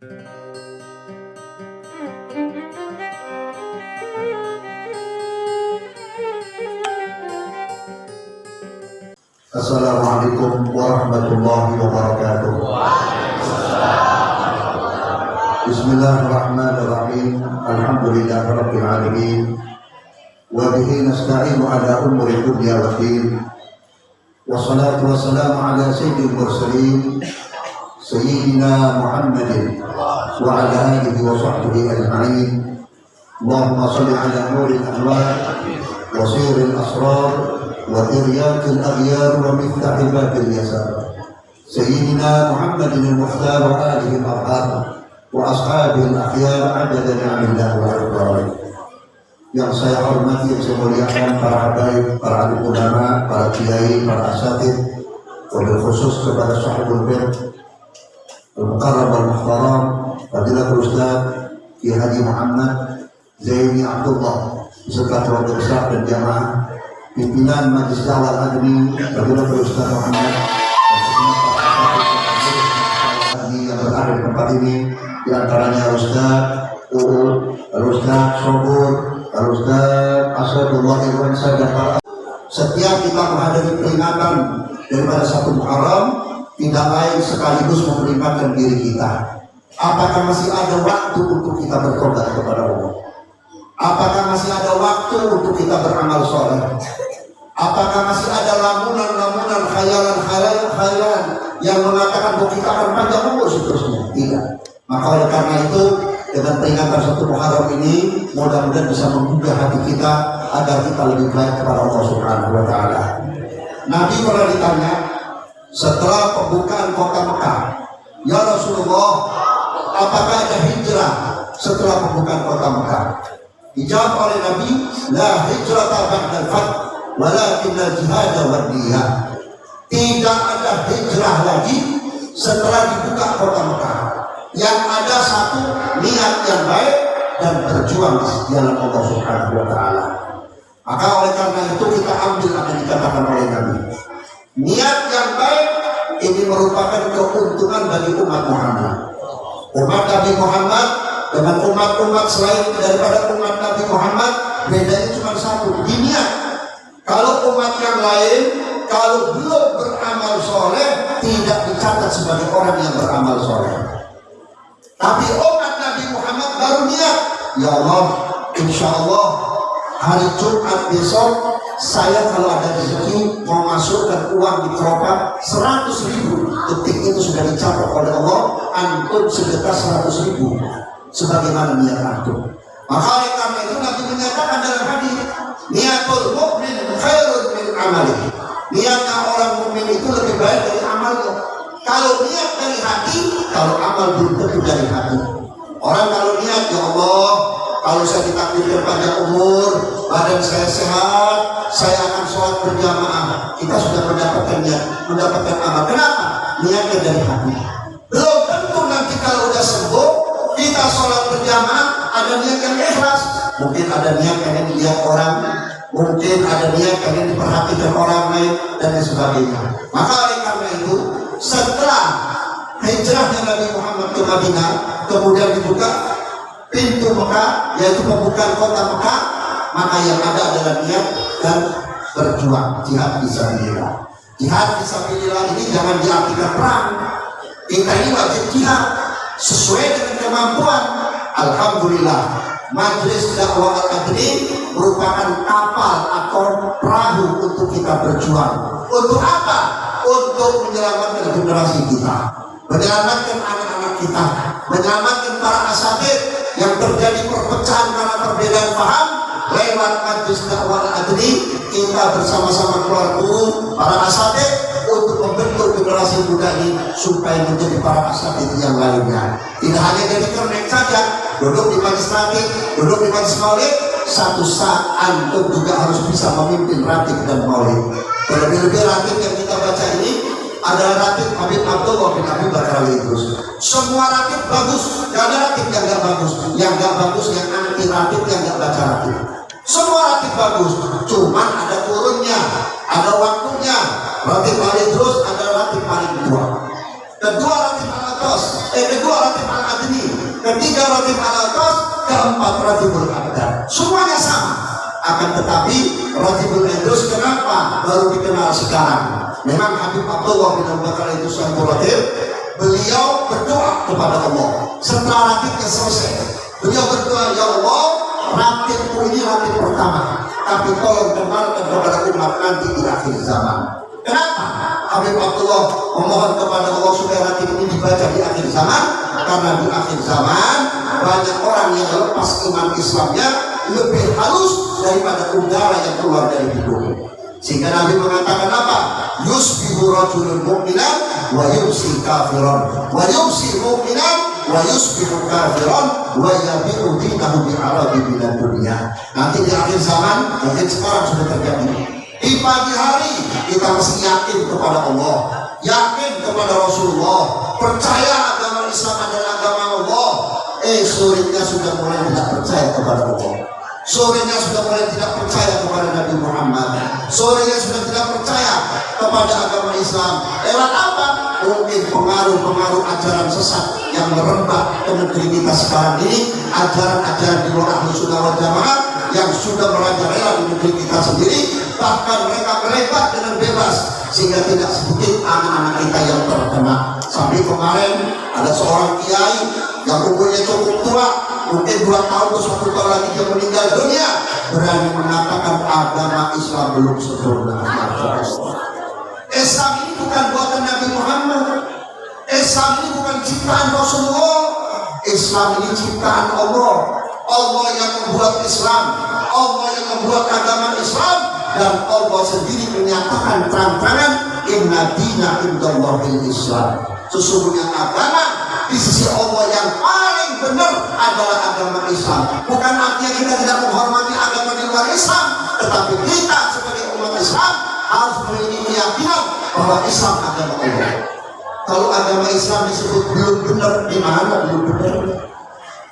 Assalamualaikum warahmatullahi wabarakatuh. Bismillahirrahmanirrahim. Alhamdulillahirabbil alamin. Wa bihi nasta'inu ala umuri dunya waddin. Wassalatu wassalamu ala sayyidil mursalin sayyidina Muhammadin wa ala alihi wa sahbihi ajma'in. Allahumma shalli ala nuril anwar wa sirril asrar وذريات الأغيار ومفتاح باب اليسار سيدنا محمد المختار وآله الأطهار وأصحابه الأخيار عدد نعم الله وأكبره. Yang saya hormati, yang saya muliakan para habaib, para alim ulama, para kiai, para asatidz, wabil khusus kepada sahibul bir al-mukarram wal-muhtaram Fadilatul Ustaz Kiai Haji Muhammad Zaini Abdullah beserta keluarga besar dan jamaah pimpinan Majelis Dakwah Al-Admi Fadilatul Ustaz Muhammad dan semua para yang berada di tempat ini, di antaranya Ustaz Uul, Ustaz Sobur, Ustaz Asadullah Irwansa dan para. Setiap kita menghadapi peringatan daripada 1 Muharram, tidak lain sekaligus memperingatkan diri kita. Apakah masih ada waktu untuk kita bertobat kepada Allah? Apakah masih ada waktu untuk kita beramal soleh? Apakah masih ada lamunan-lamunan khayalan yang mengatakan bahwa kita akan panjang umur seterusnya? Tidak. Maka oleh karena itu, dengan peringatan 1 Muharram ini, mudah-mudahan bisa menggugah hati kita agar kita lebih baik kepada Allah Subhanahu wa Ta'ala. Nabi pernah ditanya setelah pembukaan kota Mekah, "Ya Rasulullah, apakah ada hijrah setelah pembukaan kota Mekah?" Dijawab oleh Nabi, "La hijrata ba'dal fath, walakinnal jihad wad niyah." Tidak ada hijrah lagi setelah dibuka kota Mekah. Yang ada satu niat yang baik dan berjuang di jalan Allah Subhanahu wa Ta'ala. Maka oleh karena itu kita ambil apa yang dikatakan oleh Nabi. Niat yang baik ini merupakan keuntungan bagi umat Muhammad. Umat Nabi Muhammad dengan umat-umat selain daripada umat Nabi Muhammad, bedanya cuma satu, di niat. Kalau umat yang lain, kalau belum beramal soleh, tidak dicatat sebagai orang yang beramal soleh. Tapi umat Nabi Muhammad baru niat, "Ya Allah, insya Allah hari Jumat besok saya kalau ada rezeki mau masukkan uang di keropak 100.000." Detik itu sudah dicatat oleh Allah, antum sedekah 100.000 sebagaimana niat antum. Maka oleh karena itu Nabi menyatakan dalam hadis, "Niatul mukmin khairun min amali." Niatnya orang mukmin itu lebih baik dari amalnya. Kalau niat dari hati, kalau amal belum tentu dari hati. Orang kalau niat, "Ya Allah, kalau saya ditakdirkan panjang umur, badan saya sehat, saya akan sholat berjamaah." Kita sudah mendapatkan niat, mendapatkan amal. Kenapa? Niatnya dari hati. Belum tentu nanti kalau udah sembuh, kita sholat berjamaah, ada niat yang ikhlas. Mungkin ada niat pengen dilihat orang, mungkin ada niat pengen diperhatikan orang lain, dan lain sebagainya. Maka oleh karena itu, setelah hijrahnya Nabi Muhammad ke Madinah, kemudian dibuka pintu Mekah, yaitu pembukaan kota Mekah, maka yang ada adalah niat dan berjuang, jihad fisabilillah. Jihad fisabilillah ini jangan diartikan perang. Kita ini wajib jihad sesuai dengan kemampuan. Alhamdulillah, Majelis Dakwah Al-Adri merupakan kapal atau perahu untuk kita berjuang. Untuk apa? Untuk menyelamatkan generasi kita, menyelamatkan anak-anak kita, menyelamatkan para asatidz yang terjadi perpecahan karena perbedaan paham. Lewat Majelis Dakwah Al-Adri, kita bersama-sama keluar guru, para asatidz, untuk membentuk generasi muda ini supaya menjadi para asatidz yang lainnya. Tidak hanya jadi kernek saja, duduk di majelis ratib, duduk di majelis maulid, satu saat antum juga harus bisa memimpin ratib dan maulid. Terlebih-lebih ratib yang kita baca ini adalah ratib Habib Abdullah bin Abi Bakar Al-Idrus. Semua ratib bagus, gak ada ratib yang gak bagus. Yang gak bagus yang anti ratib, yang gak baca ratib. Semua ratib bagus, cuman ada turunnya, ada waktunya. Ratib Al-Idrus adalah ratib paling tua. Kedua ratib Al-Atas, kedua ratib Al-Adni ketiga rajib al-atas, keempat rajibul abdan. Semuanya sama. Akan tetapi rajibul idrus kenapa baru dikenal sekarang? Memang Habib Abdullah bin Abu Bakar itu satu rajib. Beliau berdoa kepada Allah setelah rajibnya selesai. Beliau berdoa, ya Allah, rajibku ini rajib pertama, tapi tolong kenalkan kepada umat nanti di akhir zaman. Kenapa Habib Abdullah memohon kepada Allah supaya rajib ini dibaca di akhir zaman? Karena di akhir zaman banyak orang yang lepas iman Islamnya lebih halus daripada udara yang keluar dari hidung. Sehingga Nabi mengatakan apa? Yusbihu rajulun mu'minan wa yumsi kafiran, wa yumsi mu'minan wa yusbihu kafiran, wa yabi'u dinahu bi'arabi minad dunya. Nanti di akhir zaman, mungkin sekarang sudah terjadi. Di pagi hari kita mesti yakin kepada Allah, yakin kepada Rasulullah, percaya agama Islam adalah agama Allah. Sorenya sudah mulai tidak percaya kepada Allah. Sorenya sudah mulai tidak percaya kepada Nabi Muhammad. Sorenya sudah tidak percaya kepada agama Islam. Lewat apa? Mungkin pengaruh-pengaruh ajaran sesat yang merembak ke negeri kita sekarang ini, ajaran-ajaran di luar Ahlus Sunnah wal Jamaah yang sudah merajalela di negeri kita sendiri. Bahkan mereka melebar dengan bebas, sehingga tidak sedikit anak-anak kita yang terkena. Sampai kemarin ada seorang kiai yang umurnya cukup tua, mungkin 2 tahun atau 1 tahun lagi dia meninggal dunia, berani mengatakan agama Islam belum sempurna. Islam ini bukan buatan Nabi Muhammad. Islam ini bukan ciptaan Rasulullah. Islam ini ciptaan Allah. Allah yang membuat Islam, Allah yang membuat agama Islam, dan Allah sendiri menyatakan terang-terangan, inna dina indallahil Islam. Sesungguhnya agama di sisi Allah yang paling benar adalah agama Islam. Bukan artinya kita tidak menghormati agama di luar Islam, tetapi kita sebagai umat Islam harus memiliki keyakinan bahwa Islam agama Allah. Kalau agama Islam disebut belum benar, di mana belum benar?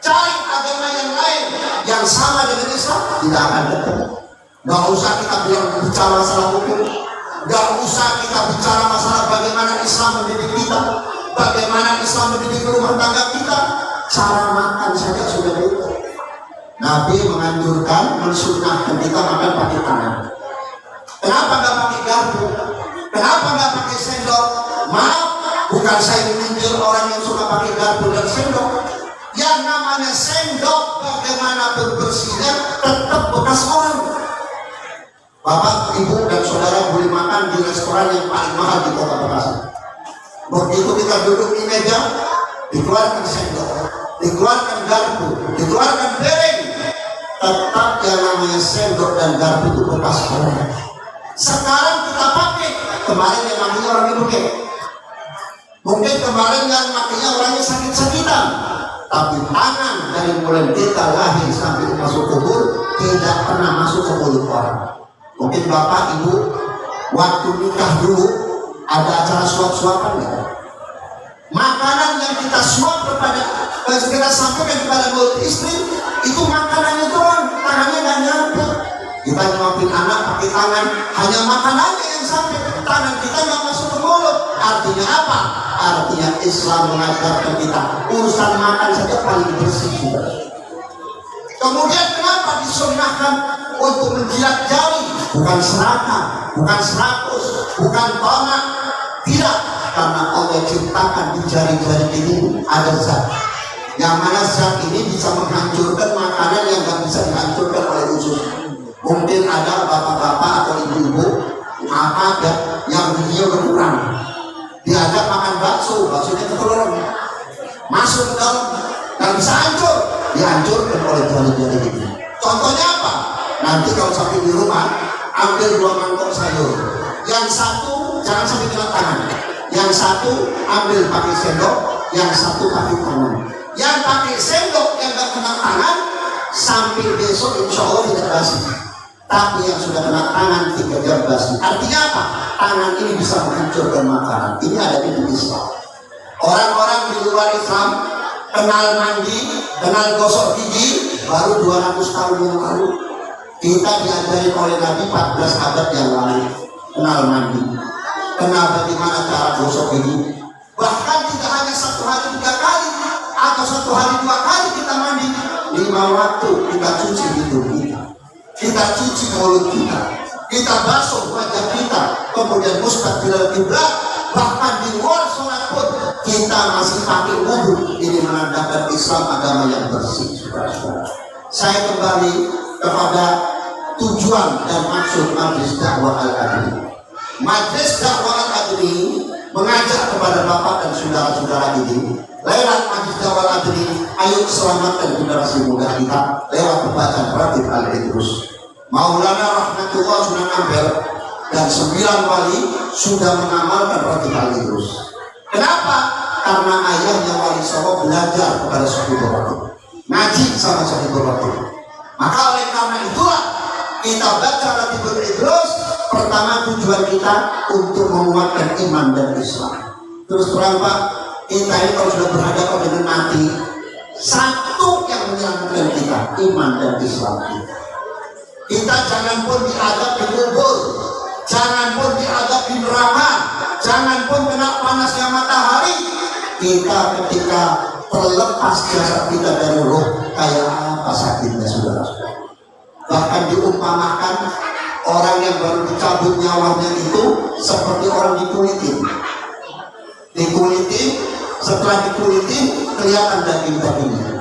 Cari agama yang lain yang sama dengan Islam, tidak akan ketemu. Gak usah kita bicara masalah hukum, gak usah kita bicara masalah bagaimana Islam mendidik kita, bagaimana Islam mendidik rumah tangga kita. Cara makan saja sudah beda. Nabi menganjurkan, mensunnahkan kita makan pakai tangan. Kenapa gak pakai garpu? Kenapa gak pakai sendok? Maaf, bukan saya menyindir orang yang suka pakai garpu dan sendok. Yang namanya sendok, bagaimanapun bersihnya, tetap bekas orang. Bapak, ibu, dan saudara boleh makan di restoran yang paling mahal di kota Bekasi. Begitu kita duduk di meja, dikeluarkan sendok, dikeluarkan garpu, dikeluarkan piring, tetap yang namanya sendok dan garpu itu bekas orang. Sekarang kita pakai, kemarin yang namanya orang itu pakai. Mungkin kemarin yang makanya orangnya sakit-sakitan, tapi tangan dari mulai kita lahir sampai masuk kubur tidak pernah masuk ke mulut orang. Mungkin bapak ibu waktu nikah dulu ada acara suap-suapan ya. Makanan yang kita suap kepada kita sampaikan kepada mulut istri itu makanannya doang, tangannya nggak nyampe. Kita nyuapin anak pakai tangan, hanya makanannya yang sampai, tangan kita nggak masuk ke mulut. Artinya apa? Artinya Islam mengajarkan kita urusan makan saja paling bersih juga. Kemudian kenapa disunnahkan untuk menjilat jari? Bukan serakah, bukan 100, bukan tonak, tidak. Karena Allah ciptakan di jari-jari ini ada zat, yang mana zat ini bisa menghancurkan makanan yang nggak bisa dihancurkan oleh usus. Mungkin ada bapak-bapak atau ibu-ibu ada yang giginya berkurang, diajak makan bakso, baksonya keteluran, masuk ke dalam, nggak bisa hancur, dihancurkan oleh jari-jari ini. Contohnya apa? Nanti kalau sampai di rumah, ambil 2 mangkok sayur, yang satu jangan sampai kena tangan, yang satu ambil pakai sendok, yang satu pakai tangan. Yang pakai sendok yang nggak kena tangan sampai besok insya Allah tidak basi, tapi yang sudah kena tangan 3 jam basi. Artinya apa? Tangan ini bisa menghancurkan makanan. Ini ada di Islam. Orang-orang di luar Islam kenal mandi, kenal gosok gigi baru 200 tahun yang lalu. Kita diajari oleh Nabi 14 abad yang lalu kenal mandi, kenal bagaimana cara gosok gigi. Bahkan tidak hanya 1 hari 3 kali, atau satu hari 2 kali kita mandi, 5 waktu kita cuci hidung kita cuci mulut kita basuh wajah kita, kemudian mustaqbilal kiblat, bahkan di luar sholat pun kita masih pakai wudu. Ini menandakan Islam agama yang bersih. Saya kembali kepada tujuan dan maksud Majlis Dakwah Al-Adli. Majlis Dakwah Al-Adli mengajak kepada bapak dan saudara-saudara ini lewat Majlis Dakwah Al-Adli, ayo selamatkan generasi muda kita lewat pembacaan Ratib Al-Idrus. Maulana Rahmatullah Sunan Ampel dan 9 wali sudah mengamalkan Ratib Al-Idrus. Kenapa? Karena ayahnya Wali Songo belajar kepada Sohibul Ratib, ngaji sama Sohibul Ratib. Maka oleh karena itulah kita baca Ratib Al-Idrus. Pertama, tujuan kita untuk menguatkan iman dan Islam. Terus terang Pak, kita ini kalau sudah berhadapan dengan mati, satu yang menyelamatkan kita, iman dan Islam kita. Kita jangan pun diadab di kubur, jangan pun diadab di neraka, jangan pun kena panasnya matahari. Kita ketika terlepas jasad kita dari roh, kayak apa sakitnya saudara-saudara. Bahkan diumpamakan orang yang baru dicabut nyawanya itu seperti orang dikulitin. Setelah dikulitin kelihatan daging-dagingnya.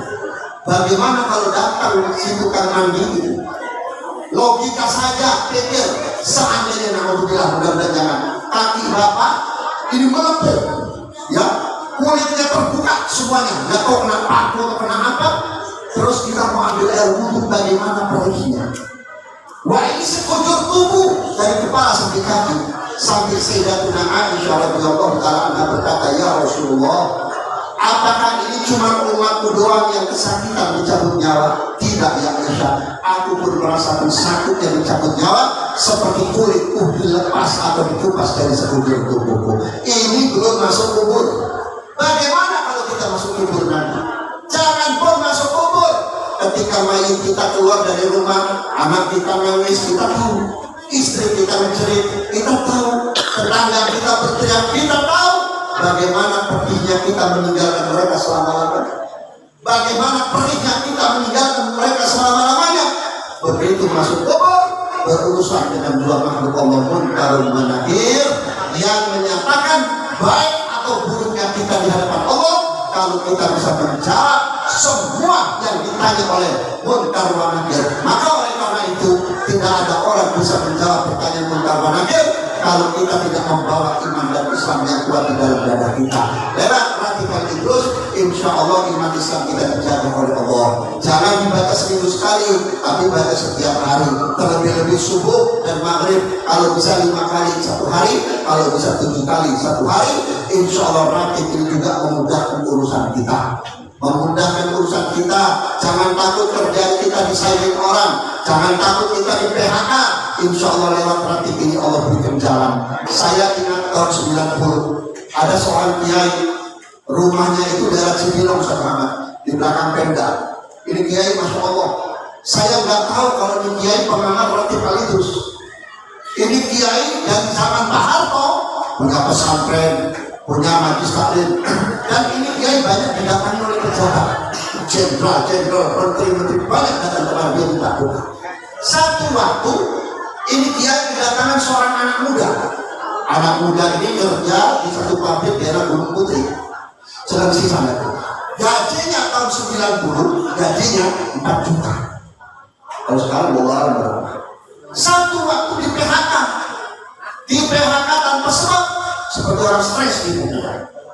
Bagaimana kalau datang si tukang mandi itu? Logika saja pikir, seandainya naudzubillah, mudah-mudahan jangan, kaki bapak ini melepet, ya, kulitnya terbuka semuanya, nggak tahu kena paku atau kena apa. Terus kita mau ambil air wudhu, bagaimana perginya? Wah, ini sekujur tubuh dari kepala sampai kaki. Sampai Sayyidatuna Aisyah radhiyallahu ta'ala anha berkata, ya Rasulullah, apakah ini cuma umatmu doang yang kesakitan dicabut nyawa? Tidak ya Aisyah, aku pun merasakan sakit yang dicabut nyawa seperti kulit dilepas atau dikupas dari sekujur tubuhku. Ini belum masuk kubur. Bagaimana kalau kita masuk kubur nanti? Jangan pun masuk kubur. Ketika mayat kita keluar dari rumah, anak kita nangis, kita tahu. Istri kita menjerit, kita tahu. Tetangga kita berteriak, kita tahu. Bagaimana pedihnya kita meninggalkan mereka selama-lamanya. Bagaimana perihnya kita meninggalkan mereka selama-lamanya. Begitu masuk kubur, berurusan dengan dua makhluk Allah Munkarun wa Nakir yang menyatakan baik atau buruknya kita di hadapan Allah. Kalau kita bisa menjawab semua yang ditanya oleh Munkar wa Nakir, maka oleh karena itu tidak ada orang bisa menjawab pertanyaan Munkar wa Nakir kalau kita tidak membawa iman dan Islam yang kuat di dalam dada kita. Lewat Ratib Al-Idrus, insya Allah iman Islam kita dijaga oleh Allah. Jangan dibaca seminggu sekali, tapi baca setiap hari. Terlebih-lebih subuh dan maghrib. Kalau bisa 5 kali 1 hari, kalau bisa 7 kali 1 hari, insya Allah Ratib ini juga memudahkan urusan kita. Memudahkan urusan kita. Jangan takut kerjaan kita disaingi orang, jangan takut kita di PHK. Insya Allah lewat Ratib ini Allah berikan jalan. Saya ingat tahun 90 ada seorang kiai, rumahnya itu daerah Cibinong, Ustaz Muhammad, di belakang Pemda. Ini kiai masya Allah, saya nggak tahu kalau ini kiai pengamat Ratib Al-Idrus. Ini kiai dari zaman Pak Harto, punya pesantren, punya majlis taklim, dan ini kiai banyak didatangi oleh pejabat, jenderal, menteri, banyak datang kepada dia minta doa. Satu waktu ini kiai kedatangan seorang anak muda. Anak muda ini kerja di satu pabrik daerah Gunung Putri, Cilengsi sana. Gajinya tahun 90, gajinya 4 juta. Kalau sekarang dolar berapa? Satu waktu di PHK tanpa sebab, seperti orang stres gitu.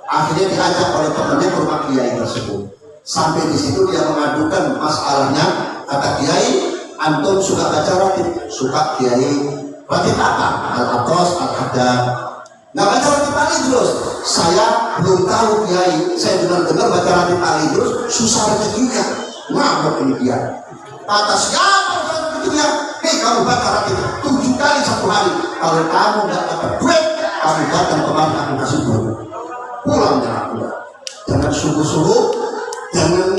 Akhirnya diajak oleh temannya ke rumah kiai tersebut. Sampai di situ dia mengadukan masalahnya. Kata kiai, antum suka baca Ratib? Suka kiai. Ratib apa? Al-Atos, Al-Hadad. Nggak baca Ratib Al-Idrus? Saya belum tahu kiai. Saya dengar baca Ratib Al-Idrus susah rezekinya. Ngambek ini kiai. Kata siapa susah rezekinya? Kamu baca Ratib 7 kali 1 hari. Kalau kamu nggak dapat duit, kamu datang kemari aku kasih duit. Pulang jangan sungguh-sungguh, jangan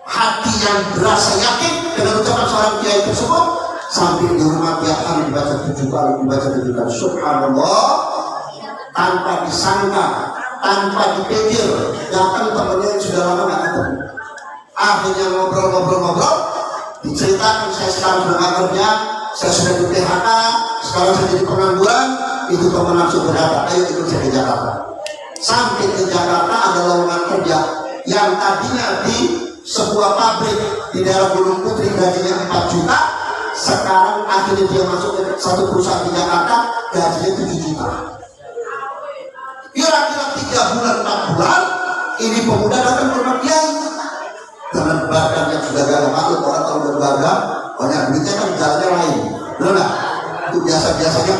hati yang berasa yakin dengan ucapan seorang kiai tersebut. Sampai di rumah tiap hari dibaca 7 kali, subhanallah, tanpa disangka, tanpa dipikir. Datang temannya yang sudah lama akhirnya ngobrol, diceritakan saya sekarang sudah nggak kerja, saya sudah di PHK, sekarang saya jadi pengangguran. Itu teman langsung berkata, ayo ikut saya ke Jakarta. Sampai ke Jakarta ada lowongan kerja yang tadinya di sebuah pabrik di daerah Gunung Putri gajinya 4 juta, sekarang akhirnya dia masuk ke satu perusahaan di Jakarta gajinya 7 juta. Kira-kira 3 bulan 4 bulan ini pemuda datang ke rumah Kiai dengan badan yang sudah gak maklum. Orang kalau berbangga banyak duitnya kan jalannya lain, benar nggak? Itu biasanya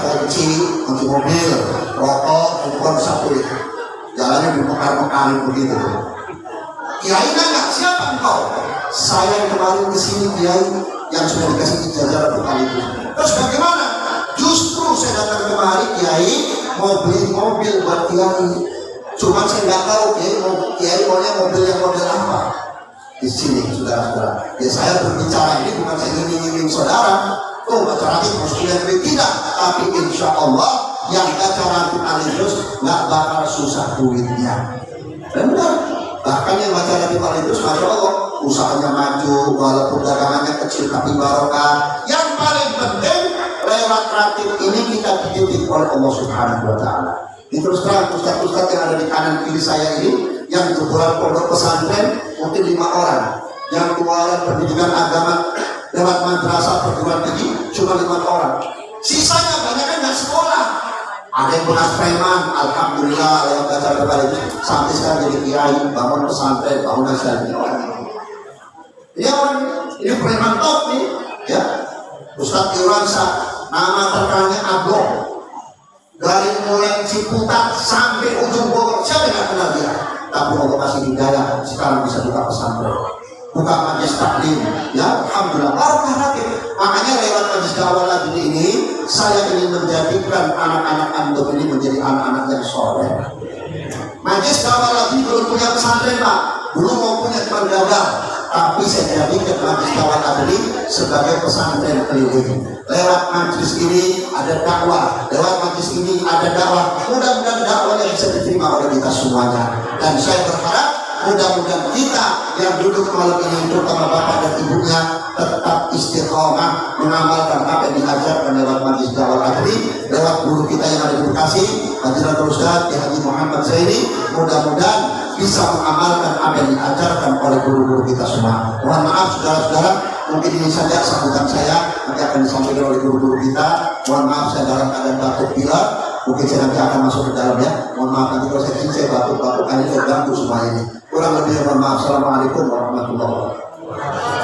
kunci mobil, rokok, handphone satu itu jalannya dibongkar-bongkarin begitu. Kiai nanya, siapa engkau? Saya yang kemarin kesini Kiai, yang sudah dikasih ijazah untuk kali itu. Terus bagaimana? Justru saya datang kemari Kiai mau beli mobil buat Kiai. Cuma saya nggak tahu Kiai maunya mobil yang model apa. Di sini saudara-saudara. Ya saya berbicara ini bukan saya ingin saudara. Oh baca nanti harus kuliah tidak. Tapi insya Allah yang baca nanti terus nggak bakal susah duitnya. Benar. Bahkan yang baca nanti terus masya Allah usahanya maju walaupun dagangannya kecil tapi barokah. Yang paling penting lewat kreatif ini kita dididik oleh Allah Subhanahu Wa Taala. Terus terang ustaz-ustaz yang ada di kanan kiri saya ini yang kebetulan pondok pesantren mungkin 5 orang, yang 2 orang pendidikan agama lewat madrasah perguruan tinggi cuma 5 orang. Sisanya banyak kan nggak sekolah. Ada yang bekas preman, alhamdulillah lewat acara kemarin itu sampai sekarang jadi kiai, bangun pesantren, bangun nasional. Ini preman top nih, ya. Ustadz Iwansa, nama terkenalnya Ablong. Dari mulai Ciputat sampai ujung Bogor, siapa yang kenal dia? Tapi Allah kasih hidayah, sekarang bisa buka pesantren, buka majelis taklim, ya alhamdulillah. Barokah lagi. Makanya lewat majelis dakwah lagi ini, saya ingin menjadikan anak-anak antum ini menjadi anak-anak yang soleh. Majelis dakwah lagi belum punya pesantren Pak, belum mau punya teman gagal, tapi saya jadikan majelis dakwah lagi sebagai pesantren keliling. Lewat majelis ini ada dakwah, lewat majelis ini ada dakwah. Mudah-mudahan dakwahnya bisa diterima oleh kita semuanya. Dan saya berharap mudah-mudahan kita yang duduk malam ini, terutama bapak dan ibunya, tetap istiqomah mengamalkan apa yang diajarkan lewat majelis dakwah tadi, lewat guru kita yang ada di Bekasi, Fadilatul Ustaz Haji Muhammad Zaini. Mudah-mudahan bisa mengamalkan apa yang diajarkan oleh guru-guru kita semua. Mohon maaf saudara-saudara, mungkin ini saja sambutan saya, nanti akan disampaikan oleh guru-guru kita. Mohon maaf saya dalam keadaan batuk pilek, mungkin saya nanti akan masuk ke dalam ya. Mohon maaf nanti kalau saya batuk-batuk, ini terganggu semua ini. Kurang lebih mohon maaf. Assalamualaikum warahmatullahi wabarakatuh.